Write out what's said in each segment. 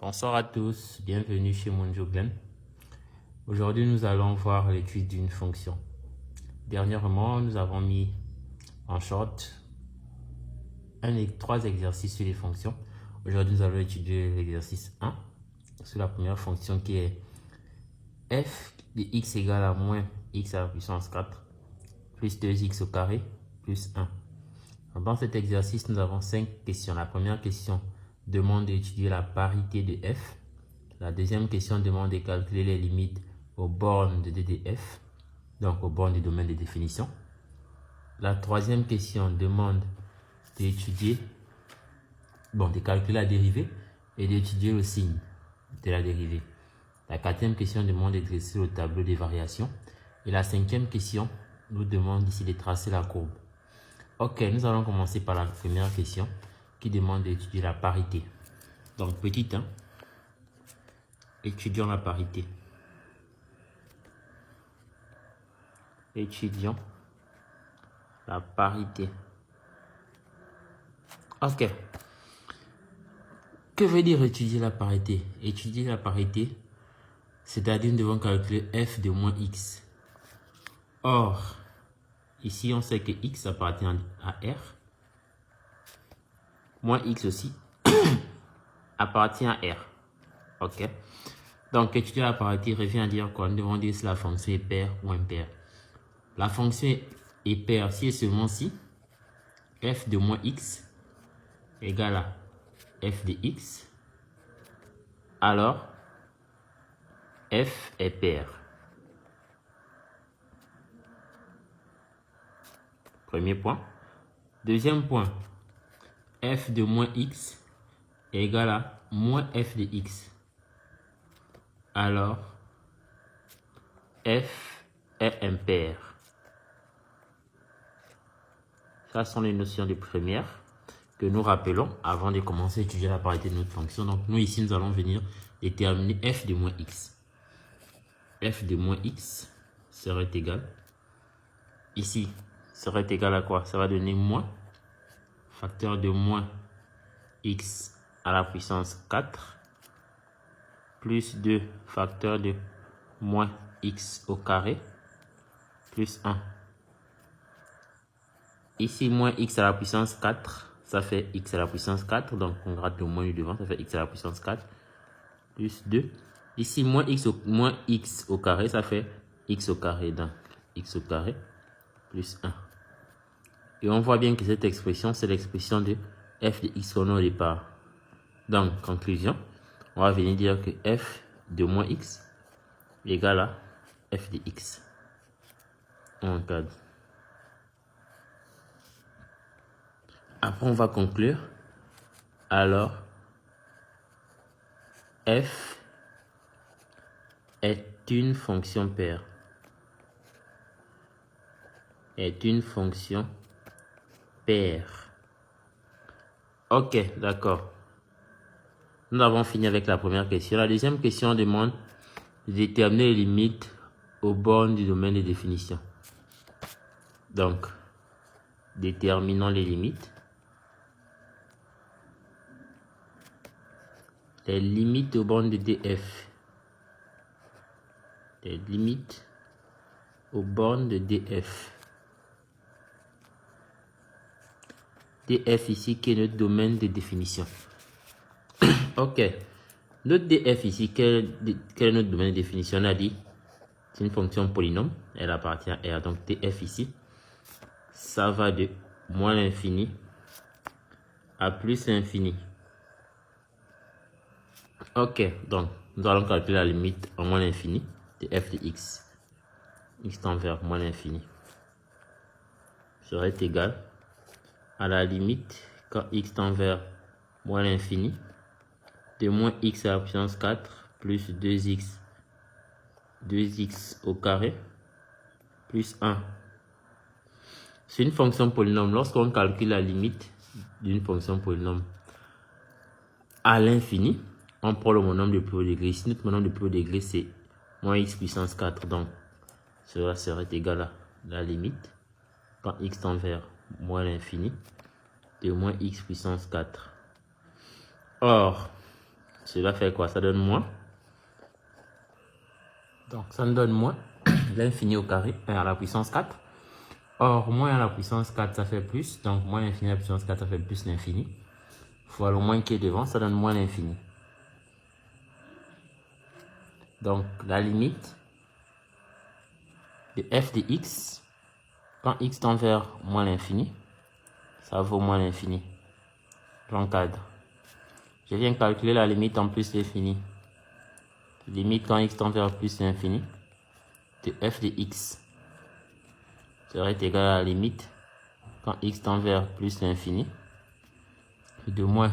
Bonsoir à tous, bienvenue chez MonjoGlen. Aujourd'hui, nous allons voir l'étude d'une fonction. Dernièrement, nous avons mis en short trois exercices sur les fonctions. Aujourd'hui, nous allons étudier l'exercice 1 sur la première fonction qui est f de x égale à moins x à la puissance 4 plus 2x au carré plus 1. Dans cet exercice, nous avons 5 questions. La première question demande d'étudier la parité de f. La deuxième question demande de calculer les limites aux bornes de DDF, donc aux bornes du domaine de définition. La troisième question demande d'étudier, de calculer la dérivée et d'étudier le signe de la dérivée. La quatrième question demande de dresser le tableau des variations. Et la cinquième question nous demande ici de tracer la courbe. Ok, nous allons commencer par la première question qui demande d'étudier la parité. Donc, petit 1, étudions la parité. Étudions la parité. Ok. Que veut dire étudier la parité? Étudier la parité, c'est-à-dire nous devons calculer f de moins x. Or, ici on sait que x appartient à R. Moins x aussi appartient à R. Ok. Donc, étudier la parité revient à dire quoi? Nous devons dire si la fonction est paire ou impaire. La fonction est paire si et seulement si f de moins x égale à f de x, alors f est paire. Premier point. Deuxième point, f de moins x est égal à moins f de x. Alors, f est impair. Ça sont les notions de première que nous rappelons avant de commencer à étudier la parité de notre fonction. Donc, nous ici, nous allons venir déterminer f de moins x. F de moins x serait égal, ici, serait égal à quoi? Ça va donner moins facteur de moins x à la puissance 4 plus 2 facteur de moins x au carré plus 1. Ici, moins x à la puissance 4, ça fait x à la puissance 4, donc on gratte le moins du devant, ça fait x à la puissance 4 plus 2. Ici, moins x au carré, ça fait x au carré, donc x au carré plus 1. Et on voit bien que cette expression, c'est l'expression de f de x qu'on a au départ. Donc, conclusion, on va venir dire que f de moins x égale à f de x. On encadre. Après, on va conclure. Alors, f est une fonction paire. Est une fonction paire. Ok, d'accord. Nous avons fini avec la première question. La deuxième question demande de déterminer les limites aux bornes du domaine de définition. Donc, déterminons les limites. Les limites aux bornes de DF. Les limites aux bornes de DF. DF ici qui est notre domaine de définition. Ok. Notre DF ici, quel est notre domaine de définition? On a dit, c'est une fonction polynôme. Elle appartient à R. Donc DF ici, ça va de moins l'infini à plus l'infini. Ok, donc nous allons calculer la limite en moins l'infini de f de x. X tend vers moins l'infini serait égal à la limite quand x tend vers moins l'infini de moins x à la puissance 4 plus 2x au carré plus 1. C'est une fonction polynôme. Lorsqu'on calcule la limite d'une fonction polynôme à l'infini, on prend le monombre de plus haut degré. Ici, notre monombre de plus haut degré, c'est moins x puissance 4. Donc, cela serait égal à la limite, quand x tend vers moins l'infini, de moins x puissance 4. Or, Cela fait quoi? Ça donne moins. Donc, ça nous donne moins l'infini au carré, 1 à la puissance 4. Or, moins à la puissance 4, ça fait plus. Donc, moins l'infini à la puissance 4, ça fait plus l'infini. Fois le moins qui est devant, ça donne moins l'infini. Donc, la limite de f de x, quand x tend vers moins l'infini, ça vaut moins l'infini. J'encadre. Je viens calculer la limite en plus l'infini. Limite quand x tend vers plus l'infini de f de x serait égal à la limite quand x tend vers plus l'infini de moins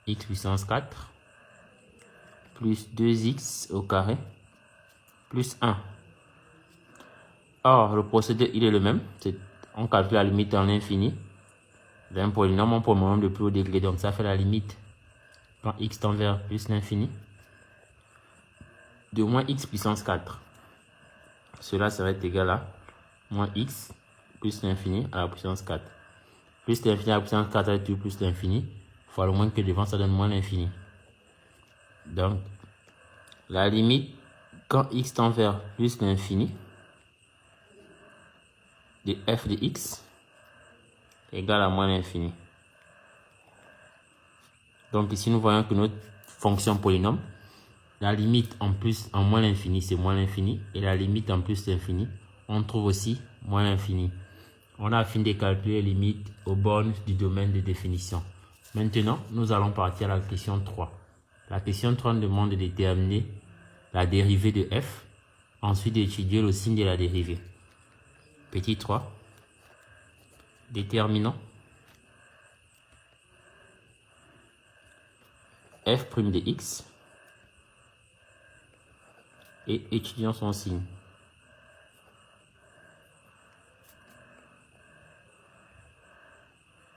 x puissance 4 plus 2x au carré plus 1. Or, le procédé, il est le même. On calcule la limite en l'infini d'un polynôme en polynôme de plus haut degré. Donc, ça fait la limite quand x tend vers plus l'infini de moins x puissance 4. Cela serait égal à moins x plus l'infini à la puissance 4. Plus l'infini à la puissance 4 avec tout plus l'infini, fois le moins que devant, ça donne moins l'infini. Donc, la limite quand x tend vers plus l'infini de f de x égale à moins l'infini. Donc ici, nous voyons que notre fonction polynôme, la limite en moins l'infini, c'est moins l'infini. Et la limite en plus l'infini, on trouve aussi moins l'infini. On a fini de calculer les limites aux bornes du domaine de définition. Maintenant, nous allons partir à la question 3. La question 3 nous demande de déterminer la dérivée de f, ensuite d'étudier le signe de la dérivée. Petit 3. Déterminons f' de x et étudions son signe.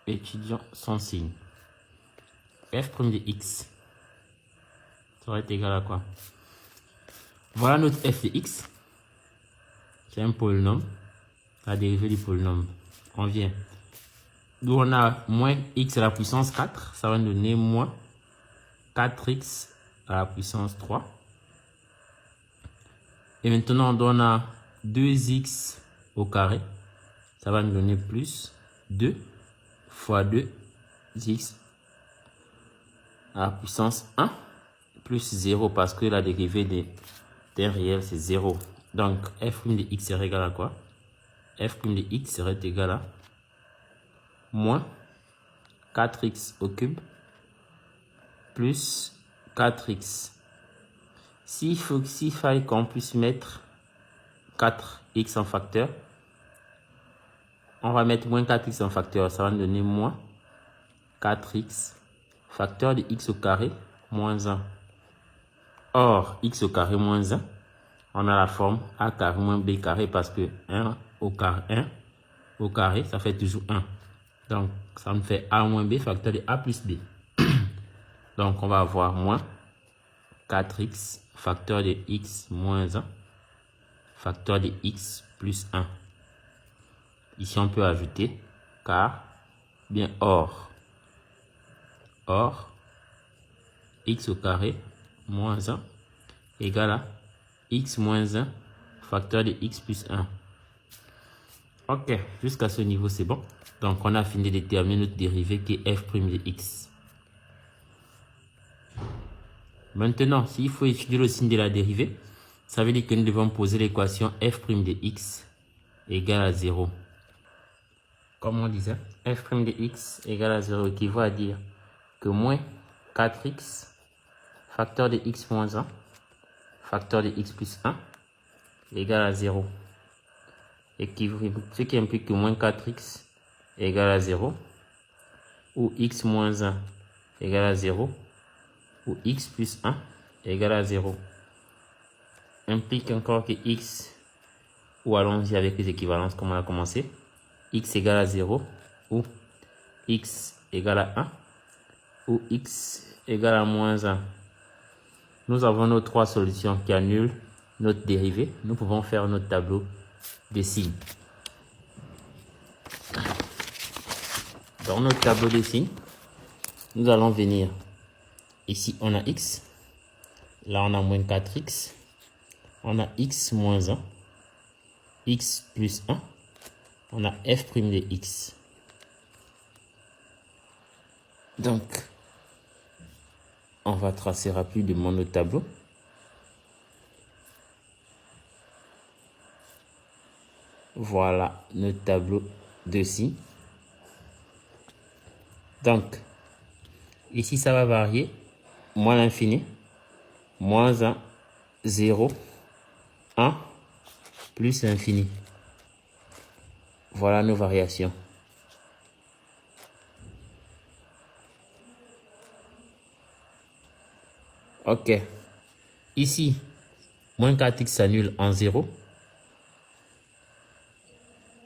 Étudions son signe. f' de x serait égal à quoi? Voilà notre f de x. C'est un polynôme. La dérivée du polynôme. On vient. D'où on a moins x à la puissance 4. Ça va nous donner moins 4x à la puissance 3. Et maintenant, on a 2x au carré. Ça va nous donner plus 2 fois 2x à la puissance 1 plus 0 parce que la dérivée d'un réel, c'est 0. Donc, f' de x serait égal à quoi? f' de x serait égal à moins 4x au cube plus 4x. S'il fallait qu'on puisse mettre 4x en facteur, on va mettre moins 4x en facteur. Ça va nous donner moins 4x facteur de x au carré moins 1. Or, x au carré moins 1, on a la forme a carré moins b carré parce que 1 au carré, ça fait toujours 1. Donc, ça me fait a moins b facteur de a plus b. Donc, on va avoir moins 4x facteur de x moins 1 facteur de x plus 1. Ici, on peut ajouter car, bien or, x au carré moins 1 égale à x moins 1 facteur de x plus 1. Ok, jusqu'à ce niveau, c'est bon. Donc, on a fini de déterminer notre dérivée qui est f' de x. Maintenant, s'il faut étudier le signe de la dérivée, ça veut dire que nous devons poser l'équation f' de x égale à 0. Comme on disait, f' de x égale à 0 équivaut à dire que moins 4x facteur de x moins 1 facteur de x plus 1 égale à 0. Ce qui implique que moins 4x égale à 0 ou x moins 1 égale à 0 ou x plus 1 égale à 0. Implique encore que x, ou allons-y avec les équivalences comme on a commencé, x égale à 0 ou x égale à 1 ou x égale à moins 1. Nous avons nos trois solutions qui annulent notre dérivée. Nous pouvons faire notre tableau des signes. Dans notre tableau des signes, nous allons venir. Ici, on a x. Là, on a moins 4x. On a x moins 1. X plus 1. On a f' de x. Donc, on va tracer rapidement le tableau. Voilà notre tableau de signes. Donc, ici, ça va varier. Moins l'infini, moins 1, 0, 1, plus l'infini. Voilà nos variations. Ok. Ici, moins 4x s'annule en 0.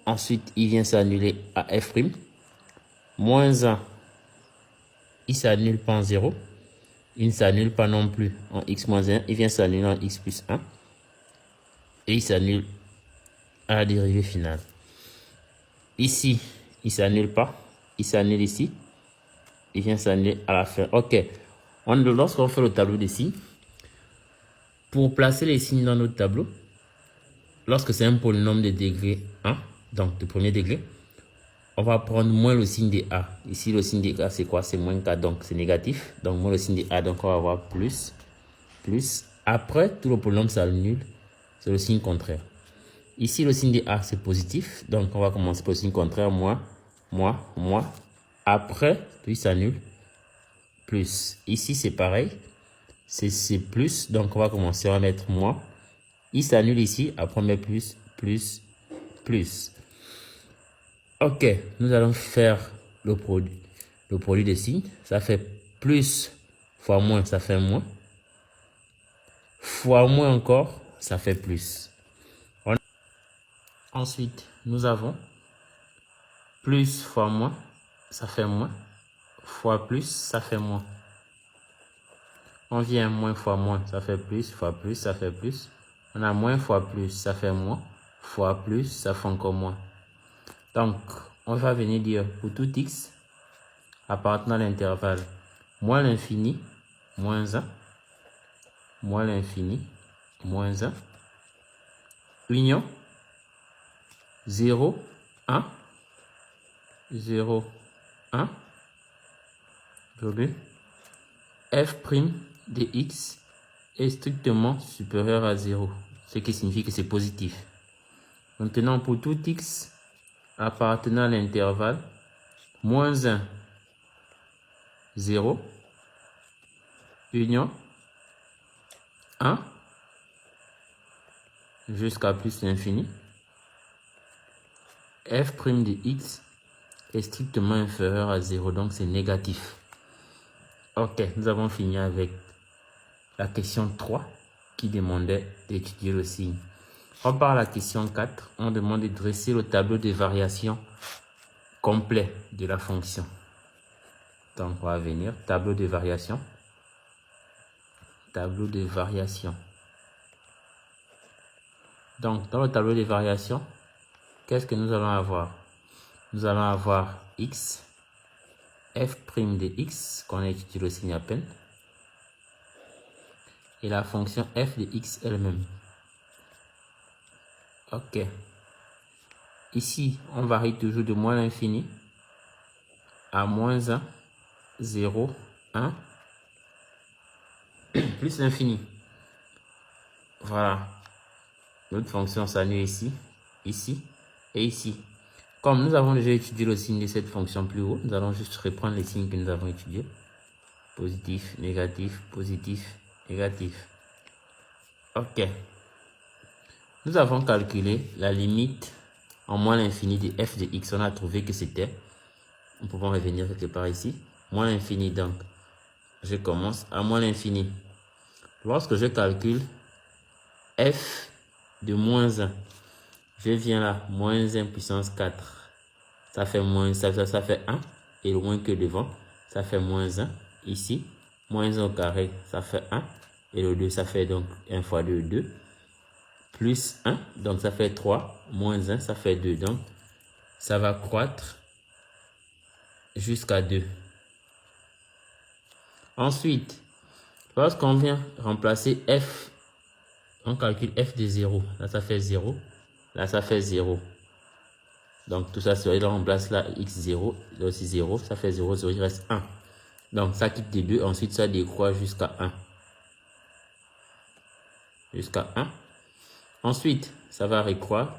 Ensuite, il vient s'annuler à f'. Moins 1, il s'annule pas en 0. Il ne s'annule pas non plus en x moins 1. Il vient s'annuler en x plus 1. Et il s'annule à la dérivée finale. Ici, il s'annule pas. Il s'annule ici. Il vient s'annuler à la fin. Ok. Lorsqu'on fait le tableau des signes, pour placer les signes dans notre tableau, lorsque c'est un polynôme de degré 1, donc de premier degré, on va prendre moins le signe de A. Ici, le signe de A, c'est quoi? C'est moins 4, donc c'est négatif. Donc, moins le signe de A, donc on va avoir plus, plus. Après, tout le polynôme s'annule, c'est le signe contraire. Ici, le signe de A, c'est positif. Donc, on va commencer par le signe contraire, moins, moins, moins. Après, puis s'annule, plus. Ici, c'est pareil. C'est plus, donc on va commencer à mettre moins. Il s'annule ici, après on met plus, plus, plus. Ok, nous allons faire le produit des signes. Ça fait plus fois moins, ça fait moins. Fois moins encore, ça fait plus. Ensuite, nous avons plus fois moins, ça fait moins. Fois plus, ça fait moins. On vient moins fois moins, ça fait plus, fois plus, ça fait plus. On a moins fois plus, ça fait moins. Fois plus, ça fait encore moins. Donc, on va venir dire pour tout x appartenant à l'intervalle moins l'infini, moins 1, moins l'infini, moins 1, union 0, 1, 0, 1, virgule, f' de x est strictement supérieur à 0, ce qui signifie que c'est positif. Maintenant, pour tout x appartenant à l'intervalle moins 1, 0, union 1, jusqu'à plus l'infini, f' de x est strictement inférieur à 0, donc c'est négatif. Ok, nous avons fini avec la question 3 qui demandait d'étudier le signe. On part à la question 4, on demande de dresser le tableau de variation complet de la fonction. Donc on va venir, tableau de variation. Tableau de variation. Donc dans le tableau de variation, qu'est-ce que nous allons avoir? Nous allons avoir x, f' de x, qu'on a étudié le signe à peine, et la fonction f de x elle-même. Ok. Ici, on varie toujours de moins l'infini à moins 1, 0, 1, plus l'infini. Voilà. Notre fonction s'annule ici, ici et ici. Comme nous avons déjà étudié le signe de cette fonction plus haut, nous allons juste reprendre les signes que nous avons étudiés. Positif, négatif, positif, négatif. Ok. Nous avons calculé la limite en moins l'infini de f de x. On a trouvé que c'était, nous pouvons revenir quelque part ici, moins l'infini. Donc, je commence à moins l'infini. Lorsque je calcule f de moins 1, je viens là, moins 1 puissance 4. Ça fait moins, ça fait 1. Et le moins que devant, ça fait moins 1. Ici, moins 1 au carré, ça fait 1. Et le 2, ça fait donc 1 fois 2, 2. Plus 1, donc ça fait 3. Moins 1, ça fait 2. Donc, ça va croître jusqu'à 2. Ensuite, Lorsqu'on vient remplacer f, on calcule f de 0. Là, ça fait 0. Là, ça fait 0. Donc, tout ça, on remplace là x0. Là aussi 0. Ça fait 0, 0. Il reste 1. Donc, ça quitte de 2. Ensuite, ça décroît jusqu'à 1. Jusqu'à 1. Ensuite, ça va recroître.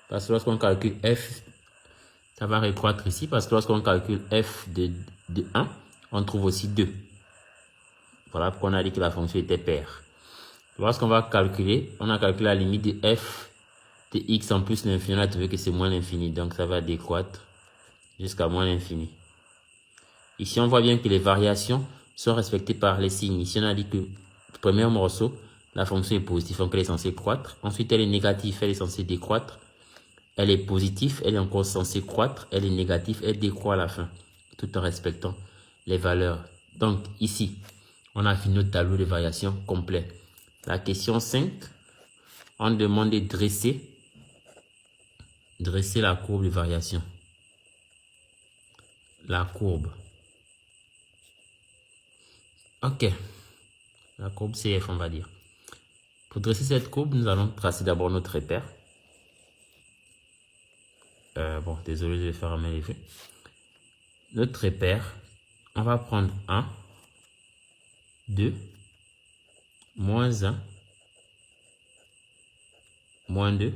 Parce que lorsqu'on calcule f, ça va recroître ici. Parce que lorsqu'on calcule f de 1, on trouve aussi 2. Voilà pourquoi on a dit que la fonction était paire. Lorsqu'on va calculer, on a calculé la limite de f de x en plus l'infini. On a trouvé que c'est moins l'infini. Donc, ça va décroître jusqu'à moins l'infini. Ici, on voit bien que les variations sont respectées par les signes. Ici, on a dit que le premier morceau, la fonction est positive, donc elle est censée croître. Ensuite, elle est négative, elle est censée décroître. Elle est positive, elle est encore censée croître. Elle est négative, elle décroît à la fin, tout en respectant les valeurs. Donc, ici, on a fini notre tableau de variation complet. La question 5, on demande de dresser la courbe de variation. La courbe. Ok. La courbe CF, on va dire. Pour dresser cette courbe, nous allons tracer d'abord notre repère. Bon, désolé, je vais faire un main levée. Notre repère, on va prendre 1, 2, moins 1, moins 2,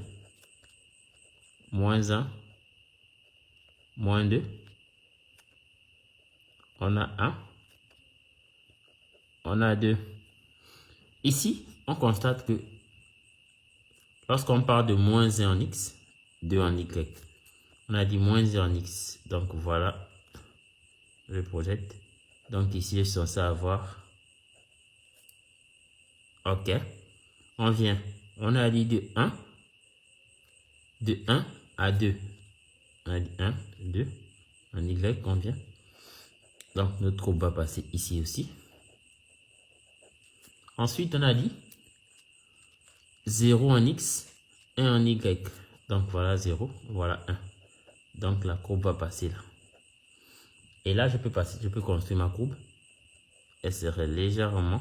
moins 1, moins 2. On a 1, on a 2. Ici, on constate que lorsqu'on parle de moins 1 en x, 2 en y, on a dit moins 1 en x. Donc voilà, je projette. Donc ici, je suis censé avoir. Ok. On vient. On a dit de 1 à 2. On a dit 1, 2. En y, on vient. Donc notre courbe va passer ici aussi. Ensuite, on a dit 0 en x, 1 en y. Donc voilà 0, voilà 1. Donc la courbe va passer là. Et là, je peux construire ma courbe. Elle serait légèrement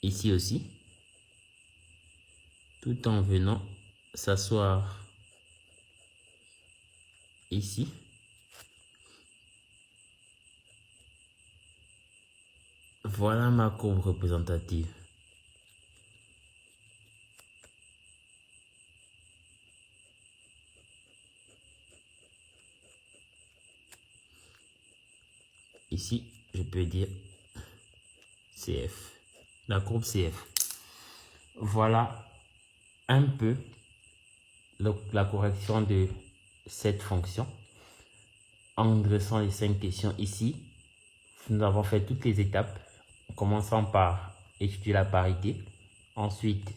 ici aussi. Tout en venant s'asseoir ici. Voilà ma courbe représentative. Ici, je peux dire CF. La courbe CF. Voilà un peu la correction de cette fonction. En dressant les 5 questions ici, nous avons fait toutes les étapes, commençant par étudier la parité, ensuite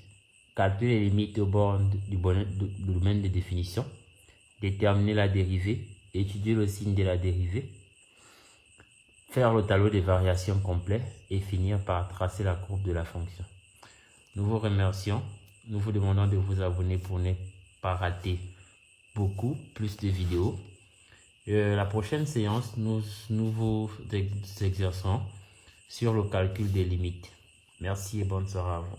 calculer les limites aux bornes du domaine de définition, déterminer la dérivée, étudier le signe de la dérivée, faire le tableau des variations complet et finir par tracer la courbe de la fonction. Nous vous remercions, nous vous demandons de vous abonner pour ne pas rater beaucoup plus de vidéos. La prochaine séance, nous vous exerçons sur le calcul des limites. Merci et bonne soirée à vous.